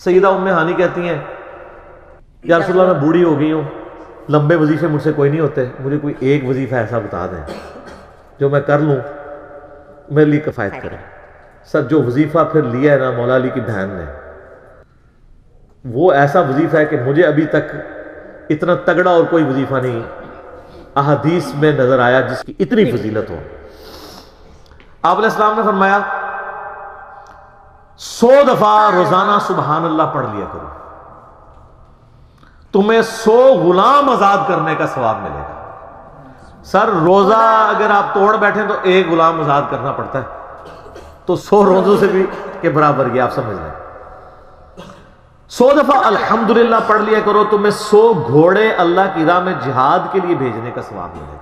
سیدہ ام ہانی کہتی ہیں یا رسول اللہ میں بوڑھی ہو گئی ہوں، لمبے وظیفے مجھ سے کوئی نہیں ہوتے، مجھے کوئی ایک وظیفہ ایسا بتا دیں جو میں کر لوں میرے لیے کفایت کرے۔ سر جو وظیفہ پھر لیا ہے نا مولا علی کی بہن نے، وہ ایسا وظیفہ ہے کہ مجھے ابھی تک اتنا تگڑا اور کوئی وظیفہ نہیں احادیث میں نظر آیا جس کی اتنی فضیلت ہو۔ آپ علیہ السلام نے فرمایا 100 دفعہ روزانہ سبحان اللہ پڑھ لیا کرو، تمہیں 100 غلام آزاد کرنے کا ثواب ملے گا۔ سر روزہ اگر آپ توڑ بیٹھیں تو ایک غلام آزاد کرنا پڑتا ہے، تو 100 روزوں سے بھی کے برابر یہ آپ سمجھ لیں۔ 100 دفعہ الحمدللہ پڑھ لیا کرو، تمہیں 100 گھوڑے اللہ کی راہ میں جہاد کے لیے بھیجنے کا ثواب ملے گا۔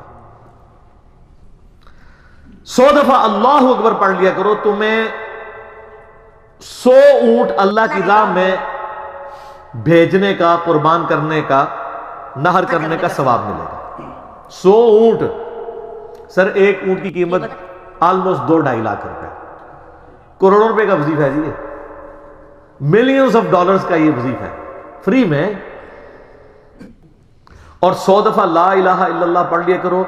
100 دفعہ اللہ اکبر پڑھ لیا کرو، تمہیں 100 اونٹ اللہ کی راہ میں بھیجنے کا، قربان کرنے کا، نہر کرنے کا ثواب ملے گا۔ 100 اونٹ، سر ایک اونٹ کی قیمت آلموسٹ 2-2.5 لاکھ روپے، کروڑوں روپے کا وظیفہ ہے جی، ملینز آف ڈالرز کا یہ وظیفہ ہے فری میں۔ اور 100 دفعہ لا الہ الا اللہ پڑھ لیا کرو،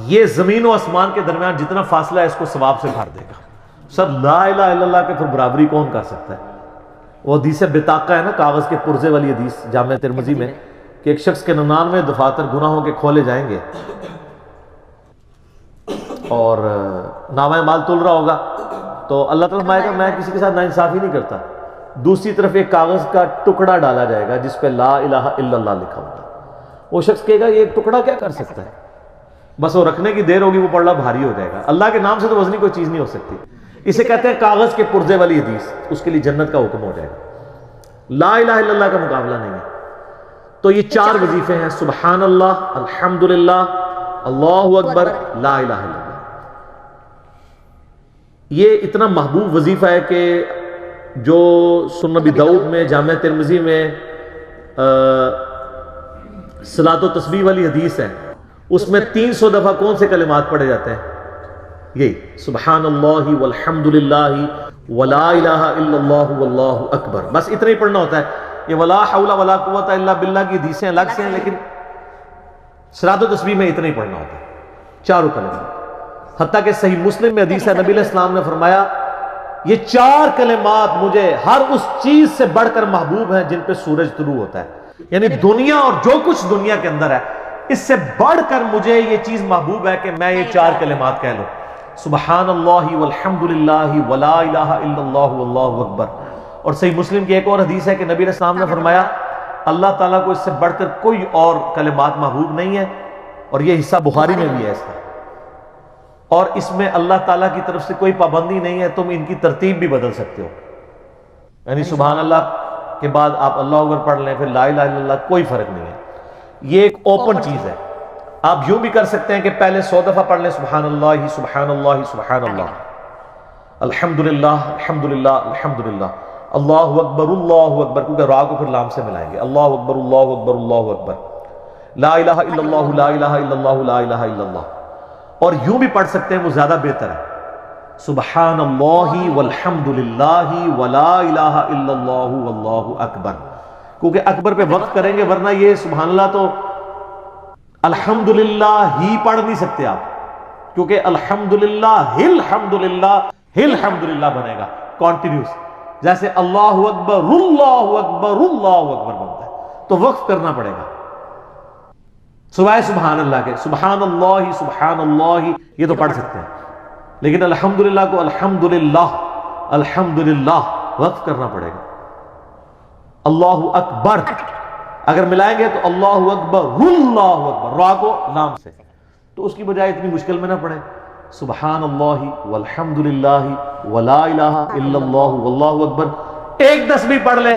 یہ زمین و آسمان کے درمیان جتنا فاصلہ ہے اس کو ثواب سے بھر دے گا۔ سر لا الہ الا اللہ کے پھر برابری کون کر سکتا ہے؟ وہ حدیث بطاقہ ہے نا، کاغذ کے پرزے والی حدیث جامع ترمذی میں، کہ ایک شخص کے 99 دفاتر گناہوں کے کھولے جائیں گے اور نامہ مال تل رہا ہوگا تو اللہ تعالیٰ فرمائے گا میں کسی کے ساتھ ناانصافی نہیں کرتا۔ دوسری طرف ایک کاغذ کا ٹکڑا ڈالا جائے گا جس پہ لا الہ الا اللہ لکھا ہوگا۔ وہ شخص کہے گا یہ ایک ٹکڑا کیا کر سکتا ہے، بس وہ رکھنے کی دیر ہوگی وہ پڑھنا بھاری ہو جائے گا۔ اللہ کے نام سے تو وزنی کوئی چیز نہیں ہو سکتی، اسے کہتے ہیں کاغذ کے پرزے والی حدیث، اس کے لیے جنت کا حکم ہو جائے گا۔ لا الہ الا اللہ کا مقابلہ نہیں ہے۔ تو یہ 4 وظیفے ہیں، سبحان اللہ، الحمدللہ، اللہ اکبر، لا الہ الا اللہ۔ یہ اتنا محبوب وظیفہ ہے کہ جو سنن نبی داؤد میں، جامع ترمذی میں صلاۃ و تسبیح والی حدیث ہے، اس میں 300 دفعہ کون سے کلمات پڑھے جاتے ہیں؟ یہی سبحان اللہ والحمدللہ ولا الہ الا اللہ واللہ اکبر، بس اتنا ہی پڑھنا ہوتا ہے۔ یہ ولا حول ولا قوت الا باللہ کی حدیثیں الگ سے ہیں، لیکن صلاۃ و تسبیح میں اتنا ہی پڑھنا ہوتا ہے، 4 کلمات۔ حتیٰ کہ صحیح مسلم میں حدیث ہے، نبی علیہ السلام نے فرمایا یہ 4 کلمات مجھے ہر اس چیز سے بڑھ کر محبوب ہیں جن پہ سورج طلوع ہوتا ہے، یعنی دنیا اور جو کچھ دنیا کے اندر ہے اس سے بڑھ کر مجھے یہ چیز محبوب ہے کہ میں یہ 4 کلمات کہہ لوں، سبحان اللہ والحمدللہ ولا الہ الا اللہ واللہ اکبر۔ اور صحیح مسلم کی ایک اور حدیث ہے کہ نبی علیہ السلام نے فرمایا اللہ تعالیٰ کو اس سے بڑھ کر کوئی اور کلمات محبوب نہیں ہے، اور یہ حصہ بخاری میں بھی ہے اس کا، اور اس میں اللہ تعالیٰ کی طرف سے کوئی پابندی نہیں ہے، تم ان کی ترتیب بھی بدل سکتے ہو، یعنی سبحان اللہ کے بعد آپ اللہ اکبر پڑھ لیں، پھر لا الہ الا اللہ، کوئی فرق نہیں ہے۔ یہ ایک اوپن چیز ہے، آپ یوں بھی کر سکتے ہیں کہ پہلے 100 دفعہ پڑھ لیں سبحان اللہ سبحان اللہ سبحان اللہ، الحمدللہ الحمدللہ الحمدللہ، اللہ اکبر، کیونکہ را کو پھر لام سے ملائیں گے، اللہ اکبر اللہ اکبر اللہ اکبر، لا الہ الا اللہ لا الہ الا اللہ لا الہ الا اللہ۔ اور یوں بھی پڑھ سکتے ہیں، وہ زیادہ بہتر ہے، سبحان اللہ والحمدللہ ولا الہ الا اللہ واللہ اکبر، کیونکہ اکبر پہ وقت کریں گے، ورنہ یہ سبحان اللہ تو الحمدللہ ہی پڑھ نہیں سکتے آپ، کیونکہ الحمدللہ الحمدللہ بنے گا کانٹینیوس، جیسے اللہ اکبر اللہ اکبر اللہ اکبر بنتا ہے، تو وقف کرنا پڑے گا سوائے سبحان اللہ کے۔ سبحان اللہ یہ تو پڑھ سکتے ہیں، لیکن الحمدللہ کو الحمدللہ الحمدللہ وقف کرنا پڑے گا۔ اللہ اکبر اگر ملائیں گے تو اللہ اکبر را کو لام سے، تو اس کی بجائے اتنی مشکل میں نہ پڑھیں، سبحان اللہ والحمدللہ ولا الہ الا اللہ واللہ اکبر، 1 تسبیح پڑھ لیں،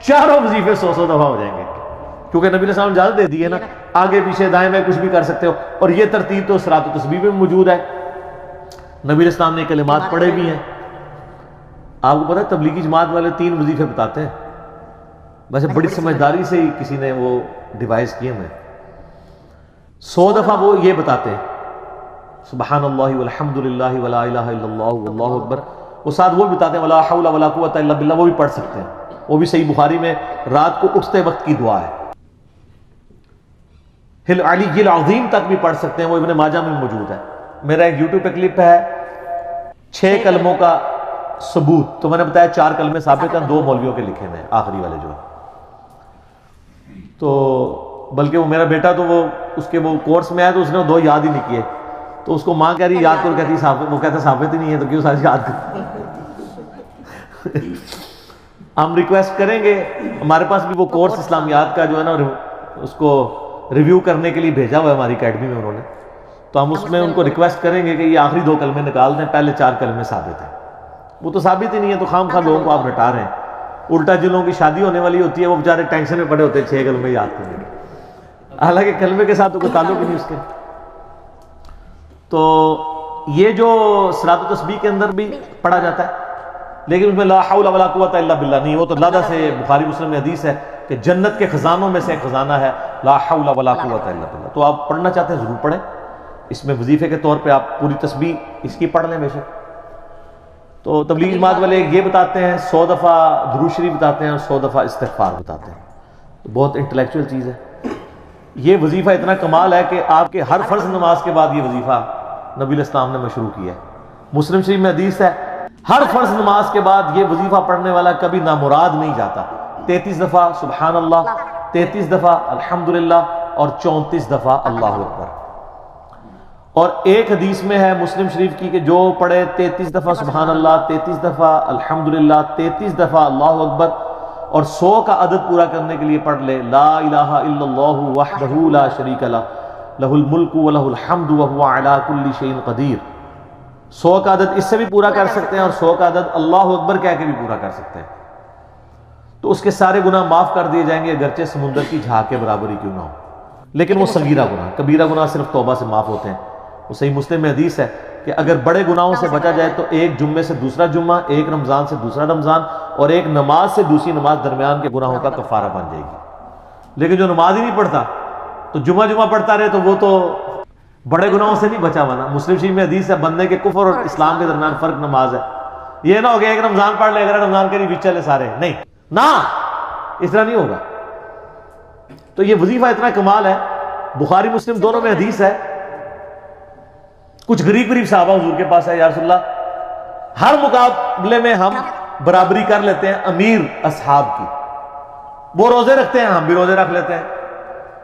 4 وظیفے 100 دفعہ ہو جائیں گے، کیونکہ نبی علیہ السلام اجازت دے دی ہے نا، آگے پیچھے دائیں بائیں کچھ بھی کر سکتے ہو، اور یہ ترتیب تو صلاۃ و تسبیح میں موجود ہے، نبی علیہ السلام نے کلمات پڑھے بھی ہیں۔ آپ کو پتہ ہے تبلیغی جماعت والے 3 وظیفے بتاتے ہیں، ویسے بڑی سمجھداری سے ہی کسی نے وہ ڈیوائس کیے ہیں، 100 دفعہ وہ یہ بتاتے ہیں سبحان اللہ والحمدللہ ولا الہ الا اللہ واللہ اکبر، وہ ساتھ وہ بھی بتاتے ہیں ولا حول ولا قوت الا باللہ، وہ بھی پڑھ سکتے ہیں، وہ بھی صحیح بخاری میں رات کو اٹھتے وقت کی دعا ہے. ہل علی العظیم تک بھی پڑھ سکتے ہیں، وہ ابن ماجہ میں موجود ہے. میرا ایک یوٹیوب پہ کلپ ہے 6 کلموں کا ثبوت، تو میں نے بتایا 4 کلمے ثابت ہیں، 2 مولویوں کے لکھے ہوئے ہیں آخری والے جو ہے. تو بلکہ وہ میرا بیٹا تو وہ اس کے وہ کورس میں آیا تو اس نے 2 یاد ہی نہیں کیے، تو اس کو ماں کہہ رہی یاد کرو، کہتی ثابت، وہ کہتا ثابت ہی نہیں ہے تو کیوں ساری یاد کرو. ہم ریکویسٹ کریں گے، ہمارے پاس بھی وہ کورس اسلامیات کا جو ہے نا اس کو ریویو کرنے کے لیے بھیجا ہوا ہے ہماری اکیڈمی میں انہوں نے، تو ہم اس میں ان کو ریکویسٹ کریں گے کہ یہ آخری 2 کلمے نکال دیں، پہلے 4 کلمے ثابت ہیں. وہ تو ثابت ہی نہیں ہے تو خام خواہ لوگوں کو آپ رٹا رہے ہیں. الٹا جن لوگوں کی شادی ہونے والی ہوتی ہے وہ بیچارے ٹینشن میں پڑے ہوتے ہیں 6 کلمے یاد کرنے کے، حالانکہ کلمے کے ساتھ تو کوئی تعلق ہی نہیں اس کے. تو یہ جو صلاۃ و تسبیح کے اندر بھی پڑھا جاتا ہے، لیکن اس میں لا حول ولا قوت الا باللہ نہیں، وہ تو اللہ سے بخاری مسلم میں حدیث ہے کہ جنت کے خزانوں میں سے ایک خزانہ ہے لا حول ولا قوت الا باللہ. تو آپ پڑھنا چاہتے ہیں ضرور پڑھیں، اس میں وظیفے کے طور پہ آپ پوری تسبیح اس کی پڑھ لیں بے شک. تو تبلیغ جماعت والے یہ بتاتے ہیں 100 دفعہ درود شریف بتاتے ہیں اور 100 دفعہ استغفار بتاتے ہیں. تو بہت انٹلیکچوئل چیز ہے. یہ وظیفہ اتنا کمال ہے کہ آپ کے ہر فرض نماز کے بعد یہ وظیفہ نبی علیہ السلام نے مشروع کیا ہے. مسلم شریف میں حدیث ہے ہر فرض نماز کے بعد یہ وظیفہ پڑھنے والا کبھی نامراد نہیں جاتا. 33 دفعہ سبحان اللہ، 33 دفعہ الحمدللہ اور 34 دفعہ اللہ اکبر. اور ایک حدیث میں ہے مسلم شریف کی کہ جو پڑھے 33 دفعہ سبحان اللہ، 33 دفعہ الحمدللہ، 33 دفعہ اللہ اکبر اور 100 کا عدد پورا کرنے کے لیے پڑھ لے لا الہ الا اللہ وحدہ لا شریک لہ لہ الملک ولہ الحمد وہو علی کل شیء قدیر. 100 کا عدد اس سے بھی پورا کر سکتے ہیں اور 100 کا عدد اللہ اکبر کہہ کے بھی پورا کر سکتے ہیں. تو اس کے سارے گناہ معاف کر دیے جائیں گے اگرچہ سمندر کی جھاگ کے برابر ہی کیوں نہ ہو. لیکن وہ صغیرہ گناہ، کبیرہ گناہ صرف توبہ سے معاف ہوتے ہیں. وہ صحیح مسلم میں حدیث ہے کہ اگر بڑے گناہوں سے بچا جائے تو ایک جمعے سے دوسرا جمعہ، ایک رمضان سے دوسرا رمضان اور ایک نماز سے دوسری نماز درمیان کے گناہوں کا کفارہ بن جائے گی. لیکن جو نماز ہی نہیں پڑھتا تو جمعہ پڑھتا رہے تو وہ تو بڑے گناہوں سے نہیں بچا ہوا نا. مسلم شریف میں حدیث ہے بندے کے کفر اور اسلام کے درمیان فرق نماز ہے. یہ نہ ہو کہ ایک رمضان پڑھ لے اگر رمضان کے لیے بیچ چلے سارے، نہیں نہ، اس طرح نہیں ہوگا. تو یہ وظیفہ اتنا کمال ہے، بخاری مسلم دونوں میں حدیث ہے. کچھ غریب صحابہ حضور کے پاس ہے، یا رسول اللہ ہر مقابلے میں ہم برابری کر لیتے ہیں امیر اصحاب کی. وہ روزے رکھتے ہیں ہم بھی روزے رکھ لیتے ہیں،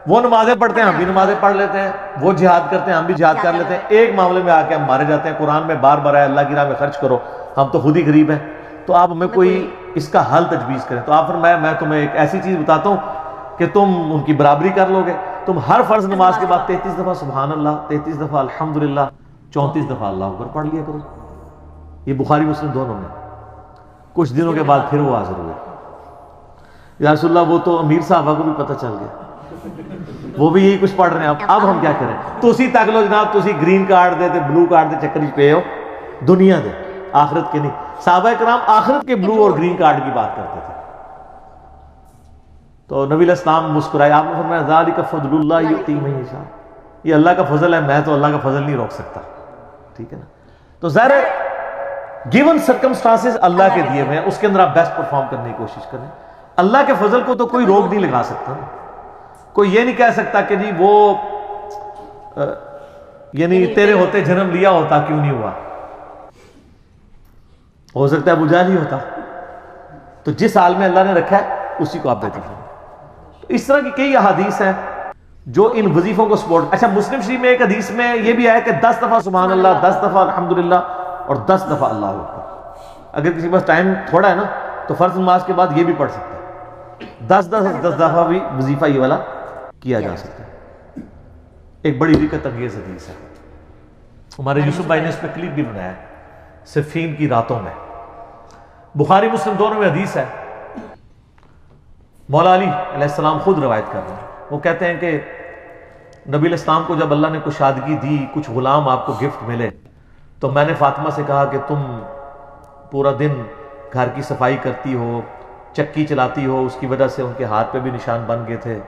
وہ نمازیں پڑھتے ہیں ہم بھی نمازیں پڑھ لیتے ہیں، وہ جہاد کرتے ہیں ہم بھی جہاد کر لیتے ہیں. ایک معاملے میں آ کے ہم مارے جاتے ہیں. قرآن میں بار بار ہے اللہ کی راہ میں خرچ کرو، ہم تو خود ہی غریب ہیں، تو آپ ہمیں کوئی اس کا حل تجویز کریں. تو آپ فرمایا میں تمہیں ایک ایسی چیز بتاتا ہوں کہ تم ان کی برابری کر لو گے. تم ہر فرض نماز کے بعد 33 دفعہ سبحان اللہ، 33 دفعہ الحمدللہ، 34 دفعہ اللہ اکبر پڑھ لیا کرو. یہ بخاری مسلم دونوں میں. کچھ دنوں کے بعد پھر وہ حاضر ہوئے، یا رسول اللہ وہ تو امیر صحابہ کو بھی پتہ چل گیا، وہ بھی یہی کچھ پڑھ رہے ہیں. اب ہم کیا کریں؟ تو اسی تک لو جناب، تو اسی گرین کارڈ دے تے بلو کارڈ دے چکر پہ ہو، دنیا دے آخرت کے نہیں. صحابہ کرام آخرت کے بلو اور گرین کارڈ کی بات کرتے تھے. تو نبی علیہ السلام مسکرائے، آپ نے فرمایا ذالک فضل اللہ یؤتی من یشاء، یہ اللہ کا فضل ہے، میں تو اللہ کا فضل نہیں روک سکتا. ٹھیک ہے نا. تو ظاہر گیون سرکمسٹانسز اللہ کے دیے ہوئے ہیں، اس کے اندر آپ بیسٹ پرفارم کرنے کی کوشش کریں. اللہ کے فضل کو تو کوئی روک نہیں لگا سکتا. کوئی یہ نہیں کہہ سکتا کہ جی وہ یعنی تیرے ہوتے جنم لیا ہوتا کیوں نہیں ہوا. ہو سکتا ہے ابو جہل ہی ہوتا. تو جس حال میں اللہ نے رکھا ہے اسی کو آپ دیتے ہیں. تو اس طرح کی کئی احادیث ہیں جو ان وظیفوں کو سپورٹ. اچھا مسلم شریف میں ایک حدیث میں یہ بھی آیا کہ 10 دفعہ سبحان اللہ، 10 دفعہ الحمدللہ اور 10 دفعہ اللہ اکبر. اگر کسی پاس ٹائم تھوڑا ہے نا تو فرض نماز کے بعد یہ بھی پڑھ سکتا ہے. 10 دفعہ بھی وظیفہ یہ والا کیا جا سکتا ہے. ایک بڑی دقت انگیز حدیث ہے، ہمارے یوسف بھائی نے اس پہ کلپ بھی بنایا ہے، صفین کی راتوں میں. بخاری مسلم دونوں میں حدیث ہے. مولا علی علیہ السلام خود روایت کر رہے ہیں. وہ کہتے ہیں کہ نبی علیہ السلام کو جب اللہ نے کشادگی دی، کچھ غلام آپ کو گفٹ ملے، تو میں نے فاطمہ سے کہا کہ تم پورا دن گھر کی صفائی کرتی ہو، چکی چلاتی ہو، اس کی وجہ سے ان کے ہاتھ پہ بھی نشان بن گئے تھے.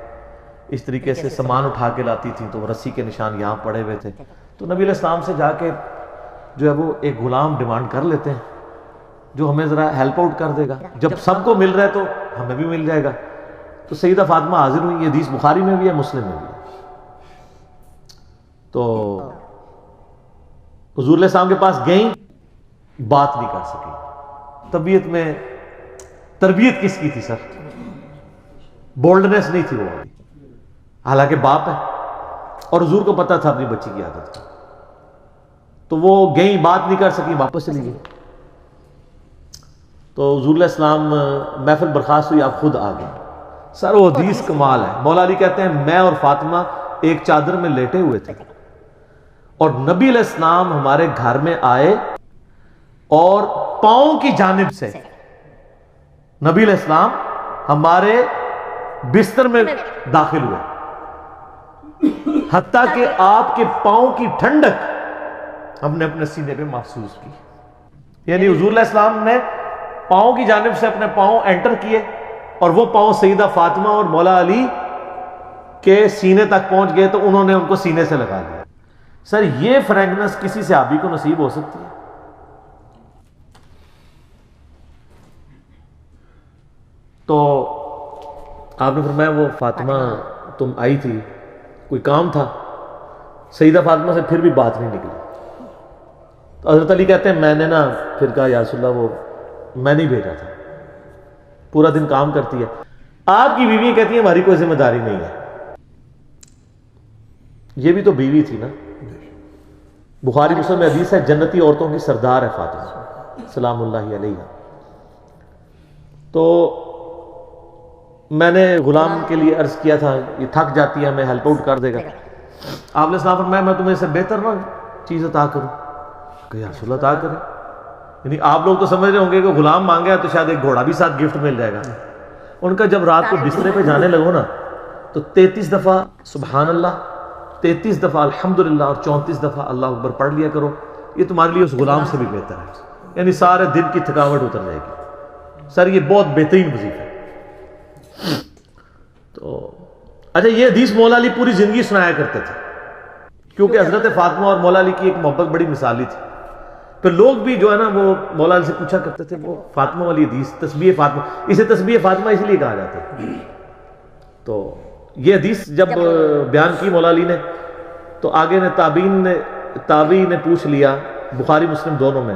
اس طریقے سے سامان اٹھا کے لاتی تھیں تو رسی کے نشان یہاں پڑے ہوئے تھے. تو نبی علیہ السلام سے جا کے جو ہے وہ ایک غلام ڈیمانڈ کر لیتے ہیں جو ہمیں ذرا ہیلپ آؤٹ کر دے گا. جب سب کو مل رہا ہے تو ہمیں بھی مل جائے گا. تو سیدہ فاطمہ حاضر ہوئی. یہ حدیث بخاری میں بھی ہے، مسلم میں بھی ہے. تو حضور علیہ السلام کے پاس گئیں، بات نہیں کر سکی. طبیعت میں تربیت کس کی تھی سر؟ بولڈنس نہیں تھی وہ والی. حالانکہ باپ ہے اور حضور کو پتا تھا اپنی بچی کی عادت کا. تو وہ گئیں، بات نہیں کر سکی، واپس چلی گئی. تو حضور علیہ السلام محفل برخاست ہوئی، آپ خود آ گئے. سر وہ حدیث کمال ہے. مولا علی کہتے ہیں میں اور فاطمہ ایک چادر میں لیٹے ہوئے تھے اور نبی علیہ السلام ہمارے گھر میں آئے اور پاؤں کی جانب سے نبی علیہ السلام ہمارے بستر میں داخل ہوئے، حتیٰ کہ آپ کے پاؤں کی ٹھنڈک ہم نے اپنے سینے پہ محسوس کی. یعنی حضور علیہ السلام نے پاؤں کی جانب سے اپنے پاؤں انٹر کیے اور وہ پاؤں سیدہ فاطمہ اور مولا علی کے سینے تک پہنچ گئے تو انہوں نے ان کو سینے سے لگا دیا. سر یہ فرینکنس کسی صحابی کو نصیب ہو سکتی ہے؟ تو آپ نے فرمایا وہ فاطمہ تم آئی تھی، کوئی کام تھا؟ سیدہ فاطمہ سے پھر بھی بات نہیں نکلی. تو حضرت علی کہتے ہیں میں نے نا پھر کہا یا رسول اللہ وہ میں نہیں بھیجا تھا، پورا دن کام کرتی ہے. آپ کی بیوی کہتی ہے ہماری کوئی ذمہ داری نہیں ہے. یہ بھی تو بیوی تھی نا. بخاری مسلم میں حدیث ہے جنتی عورتوں کی سردار ہے فاطمہ سلام اللہ علیہ. تو میں نے غلام کے لیے عرض کیا تھا یہ تھک جاتی ہے، ہمیں ہیلپ آؤٹ کر دے گا. آپ نے صاحب میں تمہیں اس سے بہتر نہ چیز عطا کروں کہ یا رسول اللہ عطا کریں. یعنی آپ لوگ تو سمجھ رہے ہوں گے کہ غلام مانگا ہے تو شاید ایک گھوڑا بھی ساتھ گفٹ مل جائے گا. ان کا جب رات کو بسترے پہ جانے لگو نا تو 33 دفعہ سبحان اللہ، 33 دفعہ الحمدللہ اور 34 دفعہ اللہ اکبر پڑھ لیا کرو. یہ تمہارے لیے اس غلام سے بھی بہتر ہے. یعنی سارے دن کی تھکاوٹ اتر جائے گی. سر یہ بہت بہترین وظیفہ ہے. تو اچھا یہ حدیث مولا علی پوری زندگی سنایا کرتے تھے کیونکہ حضرت فاطمہ اور مولا علی کی ایک محبت بڑی مثالی تھی. پھر لوگ بھی جو ہے نا وہ مولا علی سے پوچھا کرتے تھے وہ فاطمہ والی حدیث تسبیح فاطمہ، اسے تسبیح فاطمہ اس لیے کہا جاتا ہے. تو یہ حدیث جب بیان کی مولا علی نے تو آگے نے تابعی نے پوچھ لیا، بخاری مسلم دونوں میں،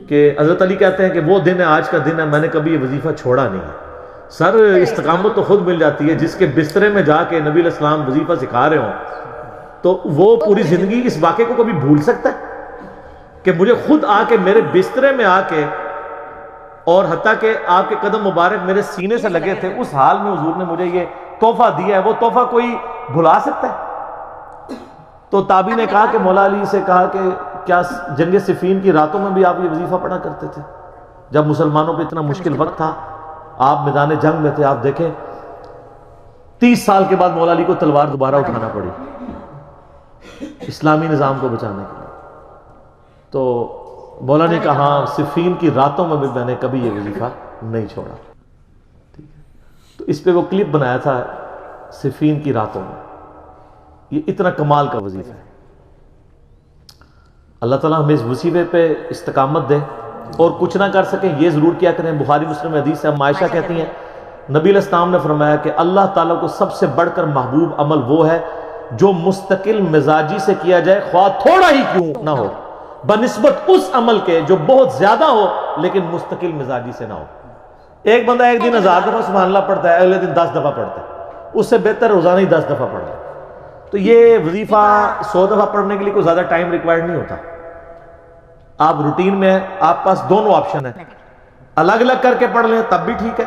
کہ حضرت علی کہتے ہیں کہ وہ دن ہے آج کا دن ہے، میں نے کبھی یہ وظیفہ چھوڑا نہیں ہے. سر استقامت تو خود مل جاتی ہے. جس کے بسترے میں جا کے نبی علیہ السلام وظیفہ سکھا رہے ہوں تو وہ پوری زندگی اس واقعے کو کبھی بھول سکتا ہے کہ مجھے خود آ کے میرے بسترے میں آ کے اور حتیٰ کہ آپ کے قدم مبارک میرے سینے سے لگے تھے، اس حال میں حضور نے مجھے یہ تحفہ دیا ہے، وہ تحفہ کوئی بھلا سکتا ہے؟ تو تابعی نے کہا کہ مولا علی سے کہا کہ کیا جنگ صفین کی راتوں میں بھی آپ یہ وظیفہ پڑھا کرتے تھے جب مسلمانوں پہ اتنا مشکل وقت تھا، آپ میدان جنگ میں تھے؟ آپ دیکھیں 30 سال کے بعد مولا علی کو تلوار دوبارہ اٹھانا پڑی اسلامی نظام کو بچانے کے لیے. تو مولا نے کہا ہاں صفین کی راتوں میں بھی میں نے کبھی یہ وظیفہ نہیں چھوڑا. تو اس پہ وہ کلپ بنایا تھا صفین کی راتوں میں. یہ اتنا کمال کا وظیفہ ہے. اللہ تعالیٰ ہمیں اس وظیفے پہ استقامت دے اور کچھ نہ کر سکیں یہ ضرور کیا کریں. بخاری مسلم حدیث ہے، عائشہ کہتی ہیں نبی علیہ السلام نے فرمایا کہ اللہ تعالیٰ کو سب سے بڑھ کر محبوب عمل وہ ہے جو مستقل مزاجی سے کیا جائے خواہ تھوڑا ہی کیوں نہ ہو، بنسبت اس عمل کے جو بہت زیادہ ہو لیکن مستقل مزاجی سے نہ ہو. ایک بندہ ایک دن 1000 دفعہ سبحان اللہ پڑھتا ہے، اگلے دن 10 دفعہ پڑھتا ہے، اس سے بہتر روزانہ ہی 10 دفعہ پڑھ لے. تو یہ وظیفہ 100 دفعہ پڑھنے کے لیے کوئی زیادہ ٹائم ریکوائرڈ نہیں ہوتا. آپ روٹین میں ہیں، آپ پاس دونوں آپشن ہیں، الگ الگ کر کے پڑھ لیں تب بھی ٹھیک ہے،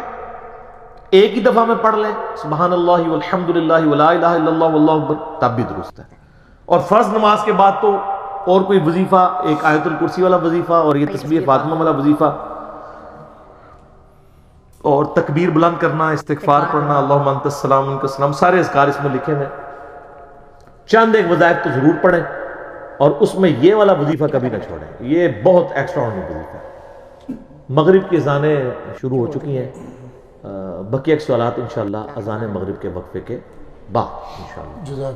ایک ہی دفعہ میں پڑھ لیں سبحان اللہ والحمدللہ ولا الہ الا اللہ واللہ اکبر تب بھی درست ہے. اور فرض نماز کے بعد تو اور کوئی وظیفہ، ایک آیت الکرسی والا وظیفہ اور یہ تسبیح فاطمہ والا وظیفہ اور تکبیر بلند کرنا، استغفار پڑھنا، اللہم انت السلام منک السلام، سارے اذکار اس میں لکھے ہیں. چند ایک وظائف تو ضرور پڑھیں اور اس میں یہ والا وظیفہ کبھی نہ چھوڑیں. یہ بہت ایکسٹرا آرڈنری وظیفہ ہے. مغرب کی اذانیں شروع ہو چکی ہیں، بقیہ سوالات انشاءاللہ اذان مغرب کے وقفے کے بعد انشاءاللہ.